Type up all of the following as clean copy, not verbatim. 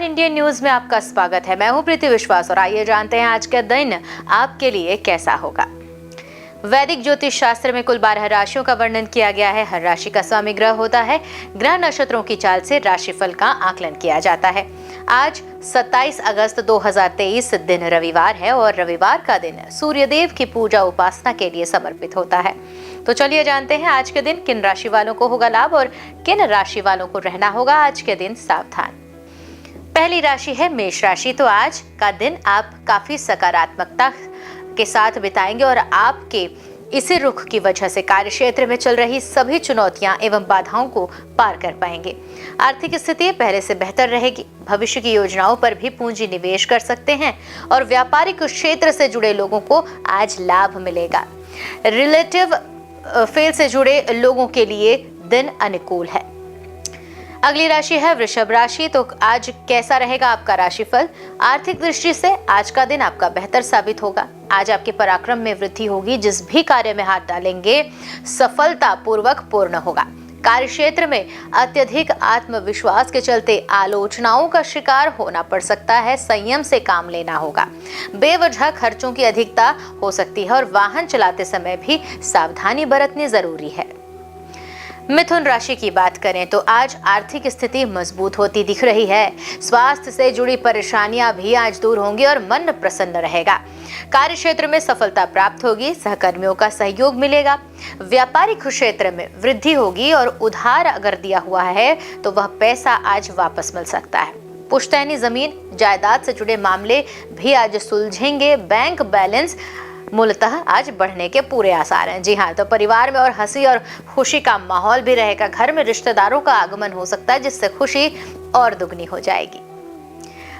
नमस्कार, Indian news में आपका स्वागत है। मैं हूं प्रीति विश्वास और आइए जानते हैं आज का दिन आपके लिए कैसा होगा। वैदिक ज्योतिष शास्त्र में कुल 12 राशियों का वर्णन किया गया है। हर राशि का स्वामी ग्रह होता है। ग्रह नक्षत्रों की चाल से राशिफल का आकलन किया जाता है। आज 27 अगस्त 2023 दिन रविवार है और रविवार का दिन सूर्यदेव की पूजा उपासना के लिए समर्पित होता है। तो चलिए जानते हैं आज के दिन किन राशि वालों को होगा लाभ और किन राशि वालों को रहना होगा आज के दिन सावधान। पहली राशि है मेष राशि। तो आज का दिन आप काफी सकारात्मकता के साथ बिताएंगे और आपके इसी रुख की वजह से कार्य क्षेत्र में चल रही सभी चुनौतियां एवं बाधाओं को पार कर पाएंगे। आर्थिक स्थिति पहले से बेहतर रहेगी। भविष्य की योजनाओं पर भी पूंजी निवेश कर सकते हैं और व्यापारिक क्षेत्र से जुड़े लोगों को आज लाभ मिलेगा। रिलेटिव फील्ड से जुड़े लोगों के लिए दिन अनुकूल है। अगली राशि है वृषभ राशि। तो आज कैसा रहेगा आपका राशिफल। आर्थिक दृष्टि से आज का दिन आपका बेहतर साबित होगा। आज आपके पराक्रम में वृद्धि होगी। जिस भी कार्य में हाथ डालेंगे सफलता पूर्वक पूर्ण होगा। कार्य क्षेत्र में अत्यधिक आत्मविश्वास के चलते आलोचनाओं का शिकार होना पड़ सकता है। संयम से काम लेना होगा। बेवजह खर्चों की अधिकता हो सकती है और वाहन चलाते समय भी सावधानी बरतनी जरूरी है। मिथुन राशि की बात करें तो आज आर्थिक स्थिति मजबूत होती दिख रही है। स्वास्थ्य से जुड़ी परेशानियां भी आज दूर होंगी और मन प्रसन्न रहेगा। कार्य क्षेत्र में सफलता प्राप्त होगी। सहकर्मियों का सहयोग मिलेगा। व्यापारिक क्षेत्र में वृद्धि होगी और उधार अगर दिया हुआ है तो वह पैसा आज वापस मिल सकता है। पुश्तैनी जमीन जायदाद से जुड़े मामले भी आज सुलझेंगे। बैंक बैलेंस मूलतः आज बढ़ने के पूरे आसार हैं। जी हाँ, तो परिवार में और हंसी और खुशी का माहौल भी रहेगा। घर में रिश्तेदारों का आगमन हो सकता है जिससे खुशी और दुगनी हो जाएगी।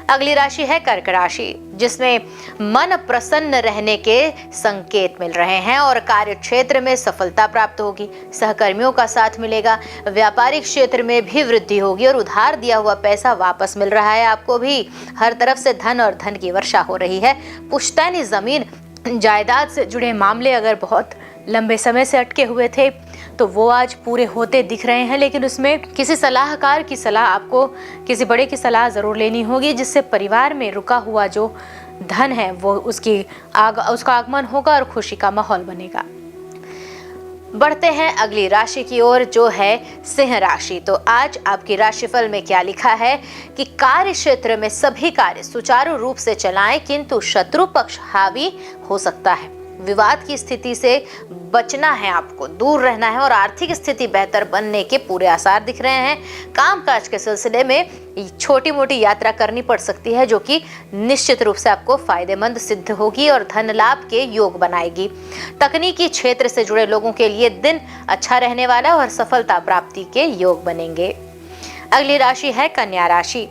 अगली राशि है कर्क राशि, जिसमें मन प्रसन्न रहने के संकेत मिल रहे हैं और कार्य क्षेत्र में सफलता प्राप्त होगी। सहकर्मियों का साथ मिलेगा। व्यापारिक क्षेत्र में भी वृद्धि होगी और उधार दिया हुआ पैसा वापस मिल रहा है। आपको भी हर तरफ से धन और धन की वर्षा हो रही है। पुश्तैनी जमीन जायदाद से जुड़े मामले अगर बहुत लंबे समय से अटके हुए थे तो वो आज पूरे होते दिख रहे हैं, लेकिन उसमें किसी सलाहकार की सलाह, आपको किसी बड़े की सलाह जरूर लेनी होगी जिससे परिवार में रुका हुआ जो धन है वो उसका आगमन होगा और खुशी का माहौल बनेगा। बढ़ते हैं अगली राशि की ओर जो है सिंह राशि। तो आज आपकी राशिफल में क्या लिखा है कि कार्य क्षेत्र में सभी कार्य सुचारू रूप से चलाएं, किंतु शत्रु पक्ष हावी हो सकता है। विवाद की स्थिति से बचना है, आपको दूर रहना है और आर्थिक स्थिति बेहतर बनने के पूरे आसार दिख रहे हैं। कामकाज के सिलसिले में छोटी मोटी यात्रा करनी पड़ सकती है जो कि निश्चित रूप से आपको फायदेमंद सिद्ध होगी और धन लाभ के योग बनाएगी। तकनीकी क्षेत्र से जुड़े लोगों के लिए दिन अच्छा रहने वाला और सफलता प्राप्ति के योग बनेंगे। अगली राशि है कन्या राशि।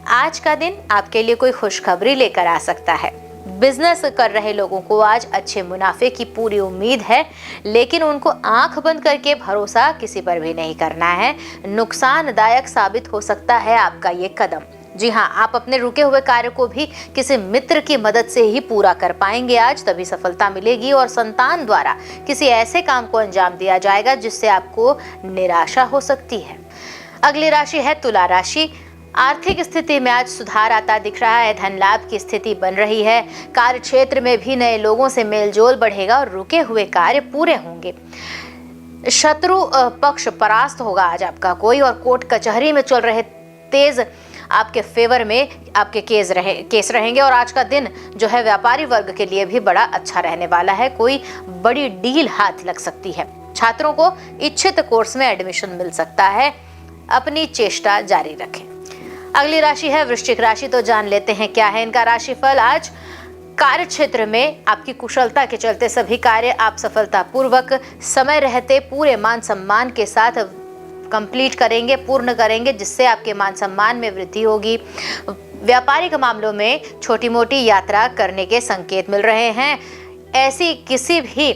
आज का दिन आपके लिए कोई खुशखबरी लेकर आ सकता है। बिजनेस कर रहे लोगों को आज अच्छे मुनाफे की पूरी उम्मीद है, लेकिन उनको आंख बंद करके भरोसा किसी पर भी नहीं करना है। नुकसानदायक साबित हो सकता है आपका ये कदम। जी हाँ, आप अपने रुके हुए कार्य को भी किसी मित्र की मदद से ही पूरा कर पाएंगे। आज तभी सफलता मिलेगी और संतान द्वारा किसी ऐसे काम को अंजाम दिया जाएगा जिससे आपको निराशा हो सकती है। अगली राशि है तुला राशि। आर्थिक स्थिति में आज सुधार आता दिख रहा है। धन लाभ की स्थिति बन रही है। कार्य क्षेत्र में भी नए लोगों से मेलजोल बढ़ेगा और रुके हुए कार्य पूरे होंगे। शत्रु पक्ष परास्त होगा आज आपका कोई, और कोर्ट कचहरी में चल रहे तेज आपके फेवर में आपके केस रहेंगे। और आज का दिन जो है व्यापारी वर्ग के लिए भी बड़ा अच्छा रहने वाला है। कोई बड़ी डील हाथ लग सकती है। छात्रों को इच्छित कोर्स में एडमिशन मिल सकता है। अपनी चेष्टा जारी रखें। अगली राशि है वृश्चिक राशि। तो जान लेते हैं क्या है इनका राशिफल। आज कार्य क्षेत्र में आपकी कुशलता के चलते सभी कार्य आप सफलतापूर्वक समय रहते पूरे मान सम्मान के साथ कंप्लीट करेंगे, पूर्ण करेंगे, जिससे आपके मान सम्मान में वृद्धि होगी। व्यापारिक मामलों में छोटी मोटी यात्रा करने के संकेत मिल रहे हैं। ऐसी किसी भी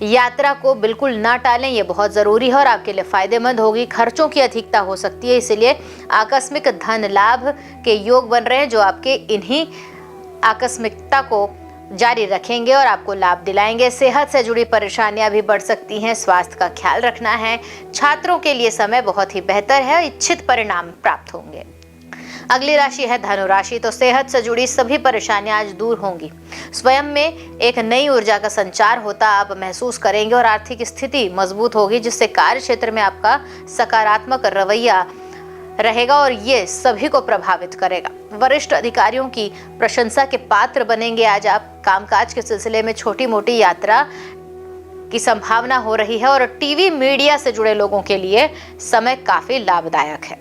यात्रा को बिल्कुल ना टालें, ये बहुत ज़रूरी है और आपके लिए फ़ायदेमंद होगी। खर्चों की अधिकता हो सकती है, इसलिए आकस्मिक धन लाभ के योग बन रहे हैं जो आपके इन्हीं आकस्मिकता को जारी रखेंगे और आपको लाभ दिलाएंगे। सेहत से जुड़ी परेशानियां भी बढ़ सकती हैं। स्वास्थ्य का ख्याल रखना है। छात्रों के लिए समय बहुत ही बेहतर है। इच्छित परिणाम प्राप्त होंगे। अगली राशि है धनु राशि। तो सेहत से जुड़ी सभी परेशानियां आज दूर होंगी। स्वयं में एक नई ऊर्जा का संचार होता आप महसूस करेंगे और आर्थिक स्थिति मजबूत होगी, जिससे कार्य क्षेत्र में आपका सकारात्मक रवैया रहेगा और ये सभी को प्रभावित करेगा। वरिष्ठ अधिकारियों की प्रशंसा के पात्र बनेंगे। आज आप कामकाज के सिलसिले में छोटी मोटी यात्रा की संभावना हो रही है और टीवी मीडिया से जुड़े लोगों के लिए समय काफी लाभदायक है।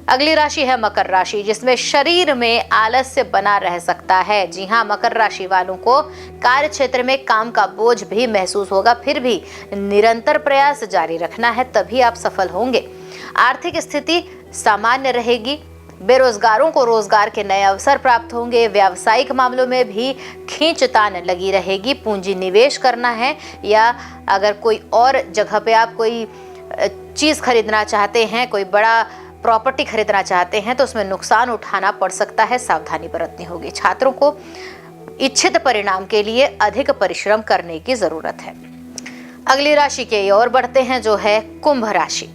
अगली राशि है मकर राशि, जिसमें शरीर में आलस्य बना रह सकता है। जी हाँ, मकर राशि वालों को कार्य क्षेत्र में काम का बोझ भी महसूस होगा, फिर भी निरंतर प्रयास जारी रखना है, तभी आप सफल होंगे। आर्थिक स्थिति सामान्य रहेगी। बेरोजगारों को रोजगार के नए अवसर प्राप्त होंगे। व्यावसायिक मामलों में भी खींचतान लगी रहेगी। पूंजी निवेश करना है या अगर कोई और जगह पे आप कोई चीज खरीदना चाहते हैं, कोई बड़ा प्रॉपर्टी खरीदना चाहते हैं, तो उसमें नुकसान उठाना पड़ सकता है, सावधानी बरतनी होगी। छात्रों को इच्छित परिणाम के लिए अधिक परिश्रम करने की जरूरत है। अगली राशि की ओर बढ़ते हैं, जो है कुंभ राशि।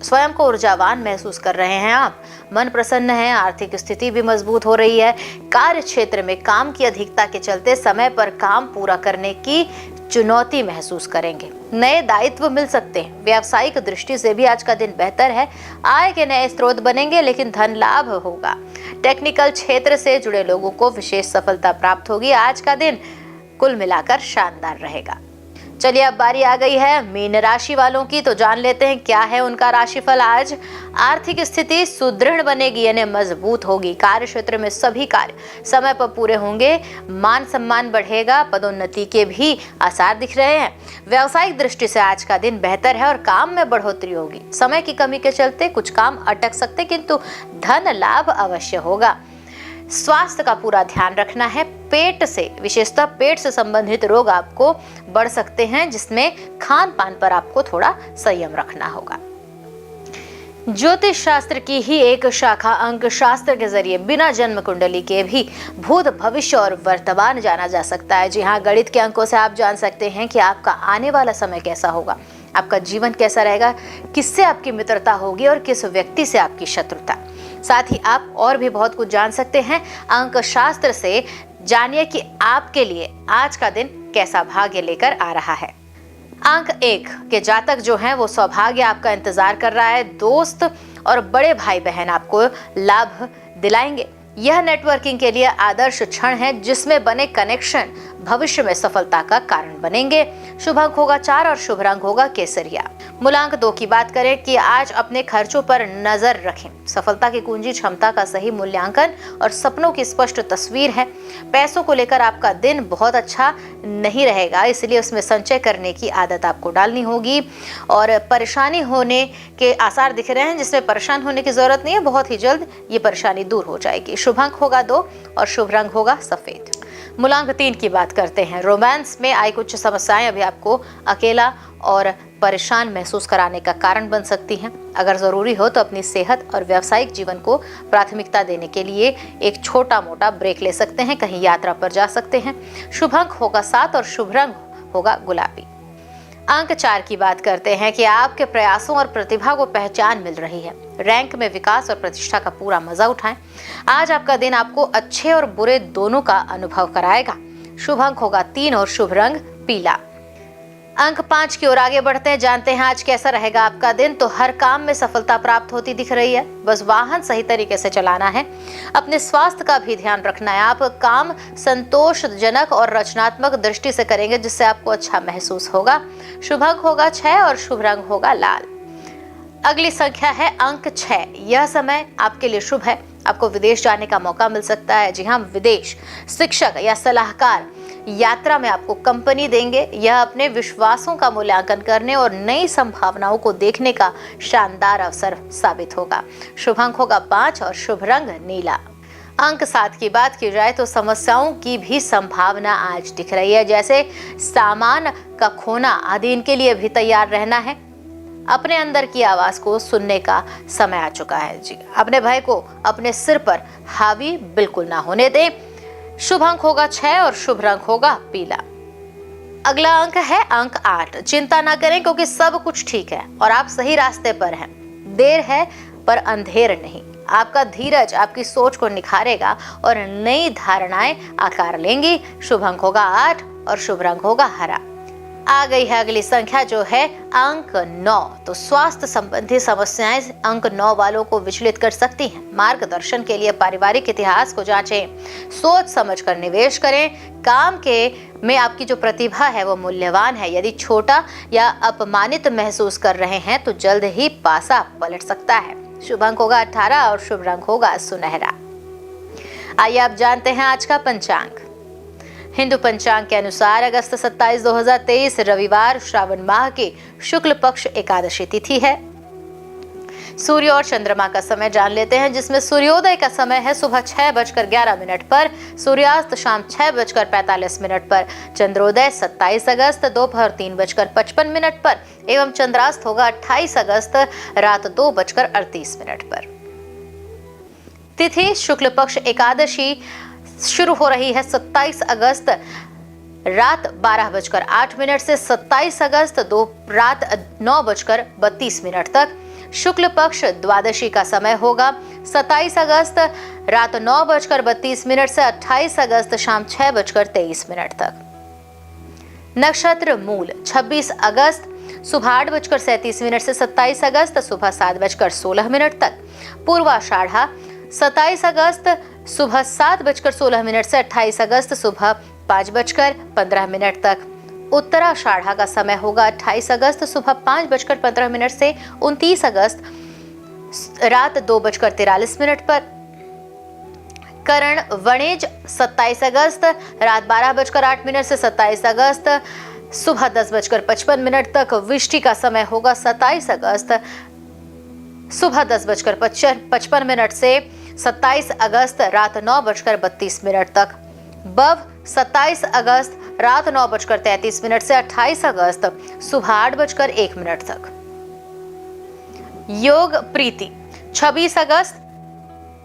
स्वयं को ऊर्जावान महसूस कर रहे हैं आप, मन प्रसन्न है, आर्थिक स्थिति भी मजबूत हो रही है। कार्य क्षेत्र में काम की अधिकता के चलते समय पर काम पूरा करने की चुनौती महसूस करेंगे। नए दायित्व मिल सकते हैं। व्यावसायिक दृष्टि से भी आज का दिन बेहतर है। आय के नए स्रोत बनेंगे, लेकिन धन लाभ होगा। टेक्निकल क्षेत्र से जुड़े लोगों को विशेष सफलता प्राप्त होगी। आज का दिन कुल मिलाकर शानदार रहेगा। चलिए, अब बारी आ गई है मीन राशि वालों की, तो जान लेते हैं क्या है उनका राशिफल आज। आर्थिक स्थिति सुदृढ़ बनेगी, यानी मजबूत होगी। कार्य क्षेत्र में सभी कार्य समय पर पूरे होंगे। मान सम्मान बढ़ेगा। पदोन्नति के भी आसार दिख रहे हैं। व्यावसायिक दृष्टि से आज का दिन बेहतर है और काम में बढ़ोतरी होगी। समय की कमी के चलते कुछ काम अटक सकते, किंतु धन लाभ अवश्य होगा। स्वास्थ्य का पूरा ध्यान रखना है। पेट से, विशेषतः पेट से संबंधित रोग आपको बढ़ सकते हैं, जिसमें खान पान पर आपको थोड़ा संयम रखना होगा। ज्योतिष शास्त्र की ही एक शाखा अंक शास्त्र के जरिए बिना जन्म कुंडली के भी भूत, भविष्य और वर्तमान जाना जा सकता है। जी हाँ, गणित के अंकों से आप जान सकते हैं कि आपका आने वाला समय कैसा होगा, आपका जीवन कैसा रहेगा, किससे आपकी मित्रता होगी और किस व्यक्ति से आपकी शत्रुता। साथ ही आप और भी बहुत कुछ जान सकते हैं अंक शास्त्र से। जानिए कि आपके लिए आज का दिन कैसा भाग्य लेकर आ रहा है। अंक 1 के जातक जो हैं वो सौभाग्य आपका इंतजार कर रहा है। दोस्त और बड़े भाई बहन आपको लाभ दिलाएंगे। यह नेटवर्किंग के लिए आदर्श क्षण है, जिसमें बने कनेक्शन भविष्य में सफलता का कारण बनेंगे। शुभ अंक होगा 4 और शुभ रंग होगा केसरिया। मूलांक 2 की बात करें कि आज अपने खर्चों पर नजर रखें। सफलता की कुंजी क्षमता का सही मूल्यांकन और सपनों की स्पष्ट तस्वीर है। पैसों को लेकर आपका दिन बहुत अच्छा नहीं रहेगा, इसलिए उसमें संचय करने की आदत आपको डालनी होगी। और परेशानी होने के आसार दिख रहे हैं, जिसमें परेशान होने की जरूरत नहीं है, बहुत ही जल्द ये परेशानी दूर हो जाएगी। शुभ अंक होगा 2 और शुभ रंग होगा सफेद। मूलांक 3 की बात करते हैं। रोमांस में आई कुछ समस्याएं अभी आपको अकेला और परेशान महसूस कराने का कारण बन सकती हैं। अगर जरूरी हो तो अपनी सेहत और व्यावसायिक जीवन को प्राथमिकता देने के लिए एक छोटा मोटा ब्रेक ले सकते हैं, कहीं यात्रा पर जा सकते हैं। शुभ अंक होगा 7 और शुभ रंग होगा गुलाबी। अंक 4 की बात करते हैं कि आपके प्रयासों और प्रतिभा को पहचान मिल रही है। रैंक में विकास और प्रतिष्ठा का पूरा मजा उठाएं। आज आपका दिन आपको अच्छे और बुरे दोनों का अनुभव कराएगा। शुभ अंक होगा 3 और शुभ रंग पीला। अंक 5 की ओर आगे बढ़ते हैं, जानते हैं आज कैसा रहेगा आपका दिन। तो हर काम में सफलता प्राप्त होती दिख रही है, बस वाहन सही तरीके से चलाना है। अपने स्वास्थ्य का भी ध्यान रखना है। आप काम संतोषजनक और रचनात्मक दृष्टि से करेंगे, जिससे आपको अच्छा महसूस होगा। शुभ अंक होगा 6 और शुभ रंग होगा लाल। अगली संख्या है अंक 6। यह समय आपके लिए शुभ है। आपको विदेश जाने का मौका मिल सकता है। जी हाँ, विदेश शिक्षक या सलाहकार यात्रा में आपको कंपनी देंगे। यह अपने विश्वासों का मूल्यांकन करने और नई संभावनाओं को देखने का शानदार अवसर साबित होगा। शुभ अंक होगा 5 और शुभ रंग नीला। अंक 7 की बात की जाए तो समस्याओं की भी संभावना आज दिख रही है, जैसे सामान का खोना आदि। इनके लिए भी तैयार रहना है। अपने अंदर की आवाज को सुनने का समय आ चुका है। जी, अपने भय को अपने सिर पर हावी बिल्कुल ना होने दें। शुभ अंक होगा 6 और शुभ रंग होगा पीला। अगला अंक है अंक 8। चिंता ना करें, क्योंकि सब कुछ ठीक है और आप सही रास्ते पर हैं। देर है पर अंधेर नहीं। आपका धीरज आपकी सोच को निखारेगा और नई धारणाएं आकार लेंगी। शुभ अंक होगा 8 और शुभ रंग होगा हरा। आ गई है अगली संख्या जो है अंक 9। तो स्वास्थ्य संबंधी समस्याएं अंक 9 वालों को विचलित कर सकती हैं। मार्गदर्शन के लिए पारिवारिक इतिहास को जांचें, सोच समझकर निवेश करें। काम के में आपकी जो प्रतिभा है वो मूल्यवान है। यदि छोटा या अपमानित महसूस कर रहे हैं तो जल्द ही पासा पलट सकता है। शुभ अंक होगा 18 और शुभ रंग होगा सुनहरा। आइए आप जानते हैं आज का पंचांग। हिंदू पंचांग के अनुसार अगस्त 27, 2023 रविवार श्रावण माह की शुक्ल पक्ष एकादशी तिथि है। सूर्य और चंद्रमा का समय जान लेते हैं, जिसमें सूर्योदय का समय है सुबह 6:11 पर, सूर्यास्त शाम 6:45 पर, चंद्रोदय 27 अगस्त दोपहर 3:55 पर एवं चंद्रास्त होगा 28 अगस्त रात 2:38 पर। तिथि शुक्ल पक्ष एकादशी शुरू हो रही है 27 अगस्त रात 12:08 से 27 अगस्त रात 9:32 तक। शुक्ल पक्ष द्वादशी का समय होगा 27 अगस्त रात 9:32 से 28 अगस्त शाम 6:23 तक। नक्षत्र मूल 26 अगस्त सुबह 8:37 से 27 अगस्त सुबह 7:16 तक। पूर्वाषाढ़ा 27 अगस्त सुबह 7:16 से 28 अगस्त सुबह 5:15 तक। उत्तराषाढ़ा का समय होगा 28 अगस्त सुबह 5:15 से 29 अगस्त रात 2:43 पर। करण वणिज 27 अगस्त रात 12:08 से 27 अगस्त सुबह 10:55 तक। विष्टि का समय होगा 27 अगस्त सुबह 10:55 से 27 अगस्त रात 9:32 तक। बव 27 अगस्त रात 9:33 से 28 अगस्त सुबह 8:01 तक। योग प्रीति 26 अगस्त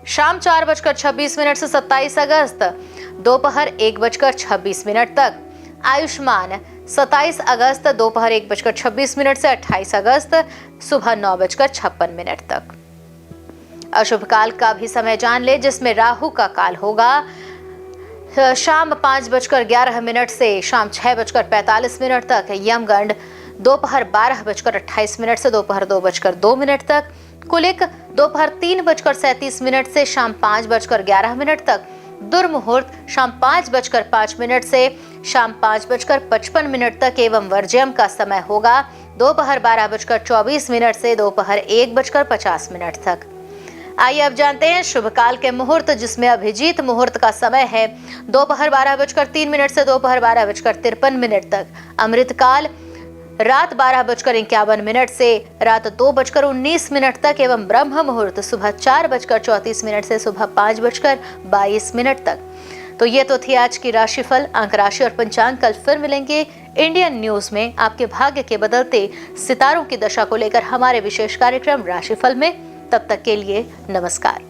शाम 4:26 से 27 अगस्त दोपहर 1:26 तक। आयुष्मान 27 अगस्त दोपहर 1:26 से 28 अगस्त सुबह 9:56 तक। अशुभ काल का भी समय जान ले, जिसमें राहु का काल होगा शाम 5:11 से शाम 6:45 तक। यमगंड दोपहर 12:28 से दोपहर 2:02 तक। कुलिक दोपहर 3:37 से शाम 5:11 तक। दुर्मुहूर्त शाम 5:05 से शाम 5:55 तक एवं वर्ज्यम का समय होगा दोपहर 12:24 से दोपहर 1:50 तक। आइए अब जानते हैं शुभ काल के मुहूर्त, जिसमें अभिजीत मुहूर्त का समय है दोपहर 12:03 से दोपहर 12:53 तक। अमृत काल रात 12:51 से रात 2:19 तक एवं ब्रह्म मुहूर्त सुबह 4:34 से सुबह 5:22 तक। तो ये तो थी आज की राशिफल, अंक राशि और पंचांग। कल फिर मिलेंगे इंडियन न्यूज में आपके भाग्य के बदलते सितारों की दशा को लेकर हमारे विशेष कार्यक्रम राशिफल में। तब तक के लिए नमस्कार।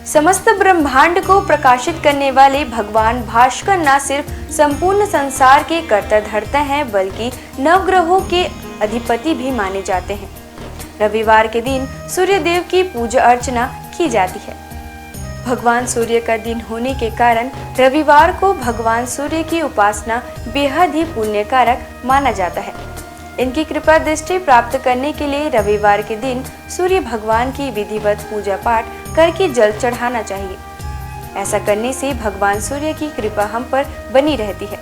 समस्त ब्रह्मांड को प्रकाशित करने वाले भगवान भास्कर न सिर्फ संपूर्ण संसार के कर्ता धर्ता हैं, बल्कि नवग्रहों के अधिपति भी माने जाते हैं। रविवार के दिन सूर्य देव की पूजा अर्चना की जाती है। भगवान सूर्य का दिन होने के कारण रविवार को भगवान सूर्य की उपासना बेहद ही पुण्यकारक माना जाता है। इनकी कृपा दृष्टि प्राप्त करने के लिए रविवार के दिन सूर्य भगवान की विधिवत पूजा पाठ करके जल चढ़ाना चाहिए। ऐसा करने से भगवान सूर्य की कृपा हम पर बनी रहती है।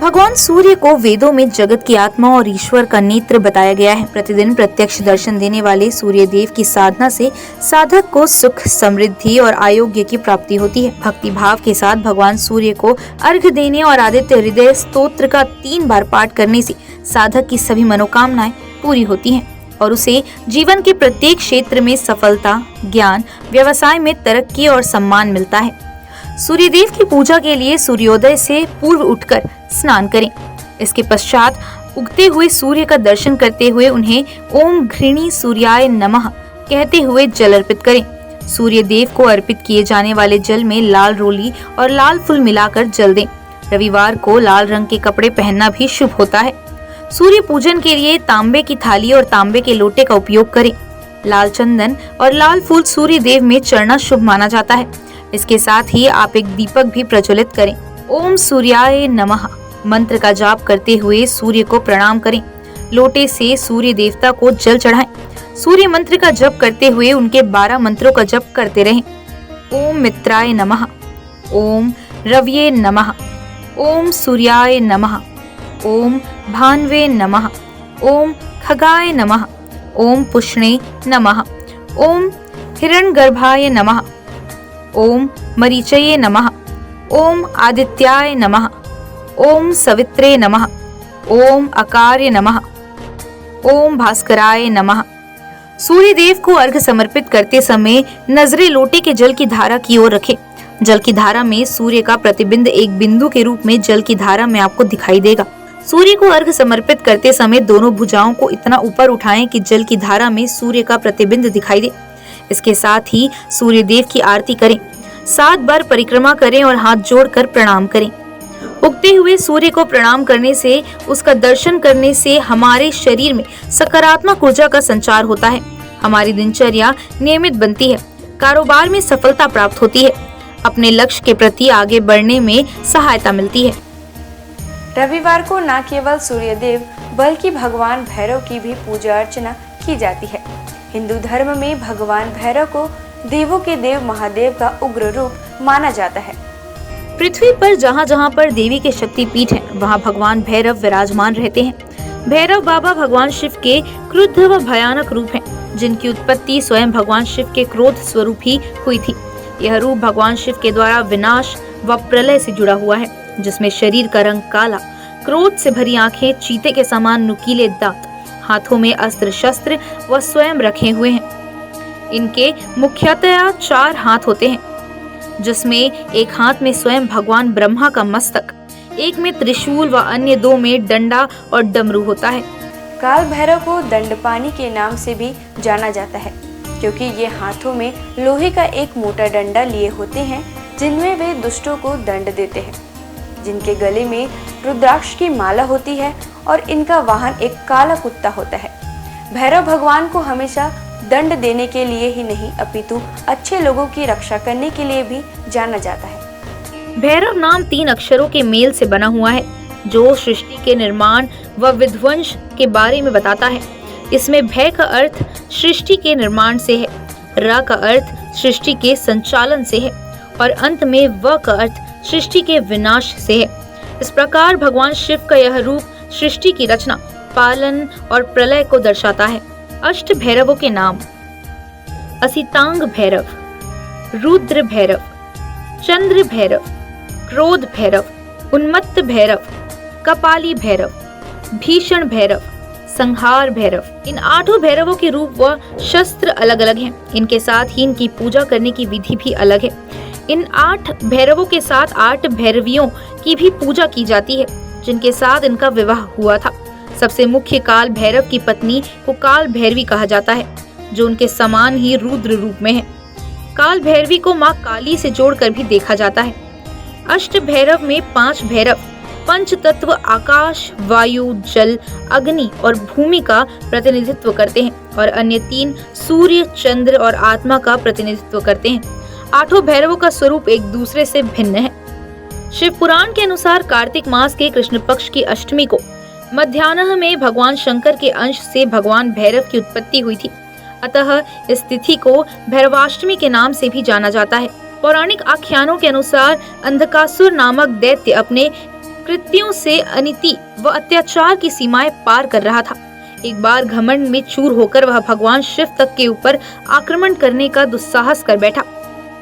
भगवान सूर्य को वेदों में जगत की आत्मा और ईश्वर का नेत्र बताया गया है। प्रतिदिन प्रत्यक्ष दर्शन देने वाले सूर्य देव की साधना से साधक को सुख, समृद्धि और आरोग्य की प्राप्ति होती है। भक्ति भाव के साथ भगवान सूर्य को अर्घ्य देने और आदित्य हृदय स्तोत्र का 3 बार पाठ करने से साधक की सभी मनोकामनाएं पूरी होती हैं और उसे जीवन के प्रत्येक क्षेत्र में सफलता, ज्ञान, व्यवसाय में तरक्की और सम्मान मिलता है। सूर्यदेव की पूजा के लिए सूर्योदय से पूर्व उठकर स्नान करें। इसके पश्चात उगते हुए सूर्य का दर्शन करते हुए उन्हें ओम घृणी सूर्याय नमः कहते हुए जल अर्पित करें। सूर्य देव को अर्पित किए जाने वाले जल में लाल रोली और लाल फूल मिलाकर जल दें। रविवार को लाल रंग के कपड़े पहनना भी शुभ होता है। सूर्य पूजन के लिए तांबे की थाली और तांबे के लोटे का उपयोग करें। लाल चंदन और लाल फूल सूर्य देव में चढ़ना शुभ माना जाता है। इसके साथ ही आप एक दीपक भी प्रज्वलित करें। ओम सूर्याय नमः मंत्र का जाप करते हुए सूर्य को प्रणाम करें। लोटे से सूर्य देवता को जल चढ़ाएं। सूर्य मंत्र का जप करते हुए उनके 12 मंत्रों का जप करते रहें। ओम मित्राय नमः, ओम रव्ये नमः, ओम सूर्याय नमः, ओम भान्वे नमः, ओम खगाय नमः, ओम पुष्णे नमः, ओम हिरण्यगर्भाय नमः, ओम मरीचये नमः, ओम आदित्याय नमः, ओम सवित्रे नमः, ओम अकार्य नमः, ओम भास्कराय नमः। सूर्य देव को अर्घ्य समर्पित करते समय नजरें लोटे के जल की धारा की ओर रखें। जल की धारा में सूर्य का प्रतिबिंब एक बिंदु के रूप में जल की धारा में आपको दिखाई देगा। सूर्य को अर्घ्य समर्पित करते समय दोनों भुजाओं को इतना ऊपर उठाएं कि जल की धारा में सूर्य का प्रतिबिंब दिखाई दे। इसके साथ ही सूर्य देव की आरती करें। 7 बार परिक्रमा करें और हाथ जोड़कर प्रणाम करें। उगते हुए सूर्य को प्रणाम करने से, उसका दर्शन करने से हमारे शरीर में सकारात्मक ऊर्जा का संचार होता है। हमारी दिनचर्या नियमित बनती है। कारोबार में सफलता प्राप्त होती है। अपने लक्ष्य के प्रति आगे बढ़ने में सहायता मिलती है। रविवार को न केवल सूर्यदेव बल्कि भगवान भैरव की भी पूजा अर्चना की जाती है। हिंदू धर्म में भगवान भैरव को देवों के देव महादेव का उग्र रूप माना जाता है। पृथ्वी पर जहाँ जहाँ पर देवी के शक्तिपीठ हैं, वहाँ भगवान भैरव विराजमान रहते हैं। भैरव बाबा भगवान शिव के क्रुद्ध व भयानक रूप हैं, जिनकी उत्पत्ति स्वयं भगवान शिव के क्रोध स्वरूप ही हुई थी। यह रूप भगवान शिव के द्वारा विनाश व प्रलय से जुड़ा हुआ है, जिसमें शरीर का रंग काला, क्रोध से भरी आंखें, चीते के समान नुकीले दांत, हाथों में अस्त्र शस्त्र व स्वयं रखे हुए हैं। इनके मुख्यतया 4 हाथ होते हैं, जिसमें एक हाथ में स्वयं भगवान ब्रह्मा का मस्तक, एक में त्रिशूल व अन्य 2 में डंडा और डमरू होता है। काल भैरव को दंडपानी के नाम से भी जाना जाता है, क्योंकि ये हाथों में लोहे का एक मोटा डंडा लिए होते हैं, जिनमें वे दुष्टों को दंड देते हैं। जिनके गले में रुद्राक्ष की माला होती है और इनका वाहन एक काला कुत्ता होता है। भैरव भगवान को हमेशा दंड देने के लिए ही नहीं, अपितु अच्छे लोगों की रक्षा करने के लिए भी जाना जाता है। भैरव नाम 3 अक्षरों के मेल से बना हुआ है, जो सृष्टि के निर्माण व विध्वंस के बारे में बताता है। इसमें भय का अर्थ सृष्टि के निर्माण से है, र का अर्थ सृष्टि के संचालन से है और अंत में व का अर्थ सृष्टि के विनाश से है। इस प्रकार भगवान शिव का यह रूप सृष्टि की रचना, पालन और प्रलय को दर्शाता है। अष्ट भैरवों के नाम: असितांग भैरव, रुद्र भैरव, चंद्र भैरव, क्रोध भैरव, उन्मत्त भैरव, कपाली भैरव, भीषण भैरव, संहार भैरव। इन 8 भैरवों के रूप व शस्त्र अलग अलग हैं। इनके साथ ही इनकी पूजा करने की विधि भी अलग है। इन 8 भैरवों के साथ 8 भैरवियों की भी पूजा की जाती है, जिनके साथ इनका विवाह हुआ था। सबसे मुख्य काल भैरव की पत्नी को काल भैरवी कहा जाता है, जो उनके समान ही रुद्र रूप में है। काल भैरवी को माँ काली से जोड़कर भी देखा जाता है। अष्ट भैरव में 5 भैरव पंच तत्व आकाश, वायु, जल, अग्नि और भूमि का प्रतिनिधित्व करते हैं और अन्य 3 सूर्य, चंद्र और आत्मा का प्रतिनिधित्व करते हैं। 8 भैरवों का स्वरूप एक दूसरे से भिन्न है। शिव पुराण के अनुसार कार्तिक मास के कृष्ण पक्ष की अष्टमी को मध्याह्न में भगवान शंकर के अंश से भगवान भैरव की उत्पत्ति हुई थी। अतः इस तिथि को भैरवाष्टमी के नाम से भी जाना जाता है। पौराणिक आख्यानों के अनुसार अंधकासुर नामक दैत्य अपने कृत्यों से अनिति व अत्याचार की सीमाएं पार कर रहा था। एक बार घमंड में चूर होकर वह भगवान शिव तक के ऊपर आक्रमण करने का दुस्साहस कर बैठा।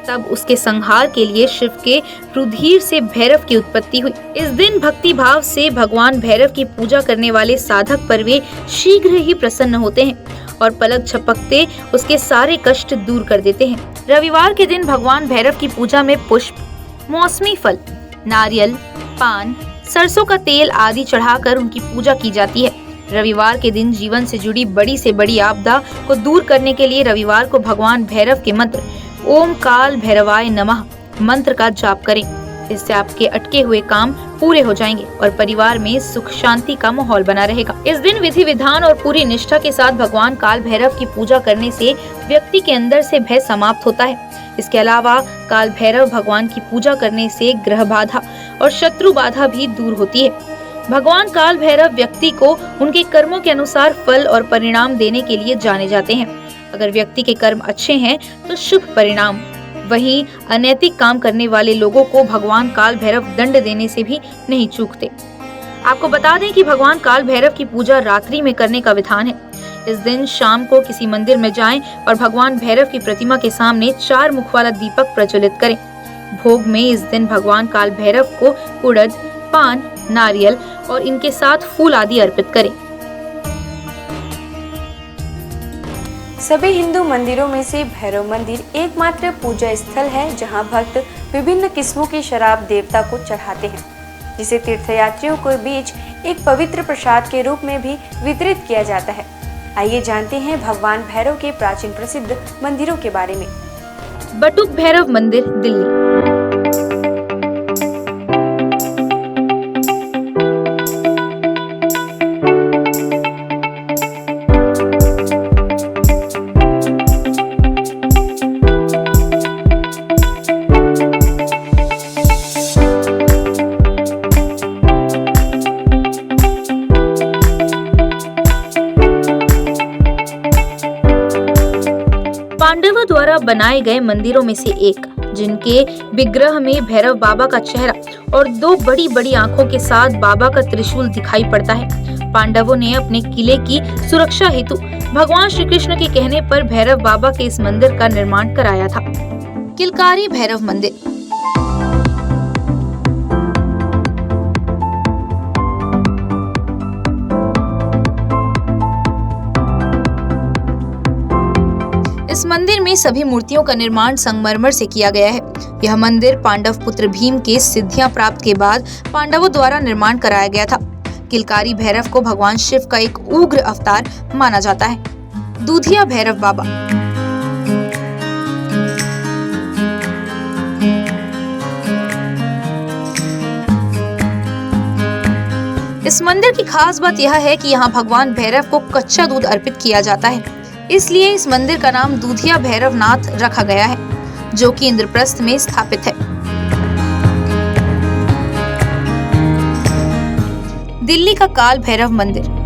तब उसके संहार के लिए शिव के रुधिर से भैरव की उत्पत्ति हुई। इस दिन भक्ति भाव से भगवान भैरव की पूजा करने वाले साधक पर वे शीघ्र ही प्रसन्न होते हैं और पलक झपकते उसके सारे कष्ट दूर कर देते हैं। रविवार के दिन भगवान भैरव की पूजा में पुष्प, मौसमी फल, नारियल, पान, सरसों का तेल आदि चढ़ाकर उनकी पूजा की जाती है। रविवार के दिन जीवन से जुड़ी बड़ी से बड़ी आपदा को दूर करने के लिए रविवार को भगवान भैरव के मंत्र ओम काल भैरवाय नमः मंत्र का जाप करें। इससे आपके अटके हुए काम पूरे हो जाएंगे और परिवार में सुख शांति का माहौल बना रहेगा। इस दिन विधि विधान और पूरी निष्ठा के साथ भगवान काल भैरव की पूजा करने से व्यक्ति के अंदर से भय समाप्त होता है। इसके अलावा काल भैरव भगवान की पूजा करने से ग्रह बाधा और शत्रु बाधा भी दूर होती है। भगवान काल भैरव व्यक्ति को उनके कर्मों के अनुसार फल और परिणाम देने के लिए जाने जाते हैं। अगर व्यक्ति के कर्म अच्छे हैं तो शुभ परिणाम, वहीं अनैतिक काम करने वाले लोगों को भगवान काल भैरव दंड देने से भी नहीं चूकते। आपको बता दें कि भगवान काल भैरव की पूजा रात्रि में करने का विधान है। इस दिन शाम को किसी मंदिर में जाएं और भगवान भैरव की प्रतिमा के सामने 4 मुख वाला दीपक प्रज्वलित करें। भोग में इस दिन भगवान काल भैरव को उड़द, पान, नारियल और इनके साथ फूल आदि अर्पित करें। सभी हिंदू मंदिरों में से भैरव मंदिर एकमात्र पूजा स्थल है जहां भक्त विभिन्न किस्मों की शराब देवता को चढ़ाते हैं, जिसे तीर्थयात्रियों के बीच एक पवित्र प्रसाद के रूप में भी वितरित किया जाता है। आइए जानते हैं भगवान भैरव के प्राचीन प्रसिद्ध मंदिरों के बारे में। बटुक भैरव मंदिर, दिल्ली। पांडवों द्वारा बनाए गए मंदिरों में से एक, जिनके विग्रह में भैरव बाबा का चेहरा और 2 बड़ी बड़ी आंखों के साथ बाबा का त्रिशूल दिखाई पड़ता है। पांडवों ने अपने किले की सुरक्षा हेतु भगवान श्री कृष्ण के कहने पर भैरव बाबा के इस मंदिर का निर्माण कराया था। किलकारी भैरव मंदिर। इस मंदिर में सभी मूर्तियों का निर्माण संगमरमर से किया गया है। यह मंदिर पांडव पुत्र भीम के सिद्धियां प्राप्त के बाद पांडवों द्वारा निर्माण कराया गया था। किलकारी भैरव को भगवान शिव का एक उग्र अवतार माना जाता है। दूधिया भैरव बाबा। इस मंदिर की खास बात यह है कि यहाँ भगवान भैरव को कच्चा दूध अर्पित किया जाता है, इसलिए इस मंदिर का नाम दूधिया भैरवनाथ रखा गया है, जो कि इंद्रप्रस्थ में स्थापित है। दिल्ली का काल भैरव मंदिर।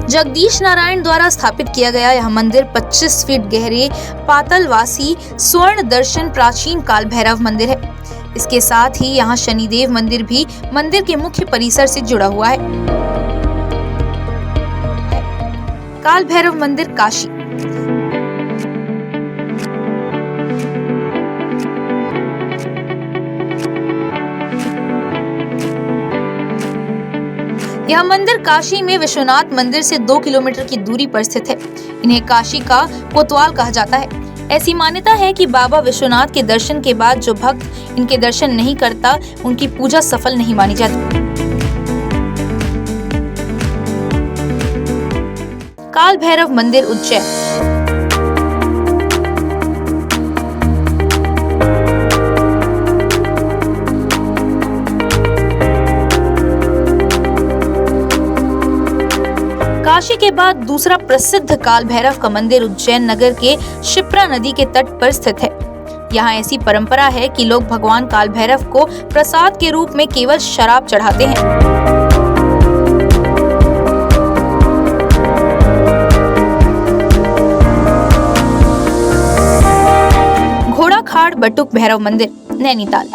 जगदीश नारायण द्वारा स्थापित किया गया यह मंदिर 25 फीट गहरे पातालवासी स्वर्ण दर्शन प्राचीन काल भैरव मंदिर है। इसके साथ ही यहाँ शनिदेव मंदिर भी मंदिर के मुख्य परिसर से जुड़ा हुआ है। काल भैरव मंदिर, काशी। यह मंदिर काशी में विश्वनाथ मंदिर से 2 किलोमीटर की दूरी पर स्थित है। इन्हें काशी का कोतवाल कहा जाता है। ऐसी मान्यता है कि बाबा विश्वनाथ के दर्शन के बाद जो भक्त इनके दर्शन नहीं करता, उनकी पूजा सफल नहीं मानी जाती। काल भैरव मंदिर, उज्जैन। काशी के बाद दूसरा प्रसिद्ध काल भैरव का मंदिर उज्जैन नगर के शिप्रा नदी के तट पर स्थित है। यहाँ ऐसी परंपरा है कि लोग भगवान काल भैरव को प्रसाद के रूप में केवल शराब चढ़ाते हैं। घोड़ाखाड़ बटुक भैरव मंदिर, नैनीताल।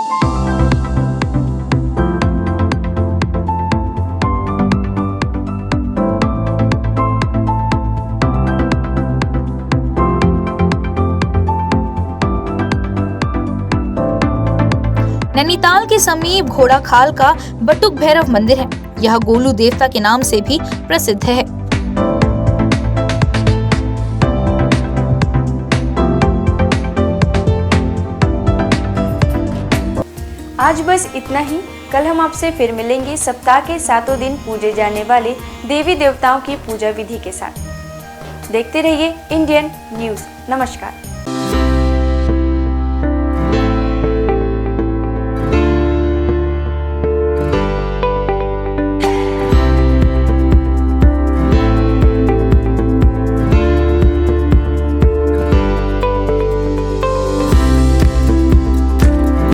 नैनीताल के समीप घोड़ाखाल का बटुक भैरव मंदिर है। यह गोलू देवता के नाम से भी प्रसिद्ध है। आज बस इतना ही। कल हम आपसे फिर मिलेंगे सप्ताह के 7 दिन पूजे जाने वाले देवी देवताओं की पूजा विधि के साथ। देखते रहिए इंडियन न्यूज़। नमस्कार।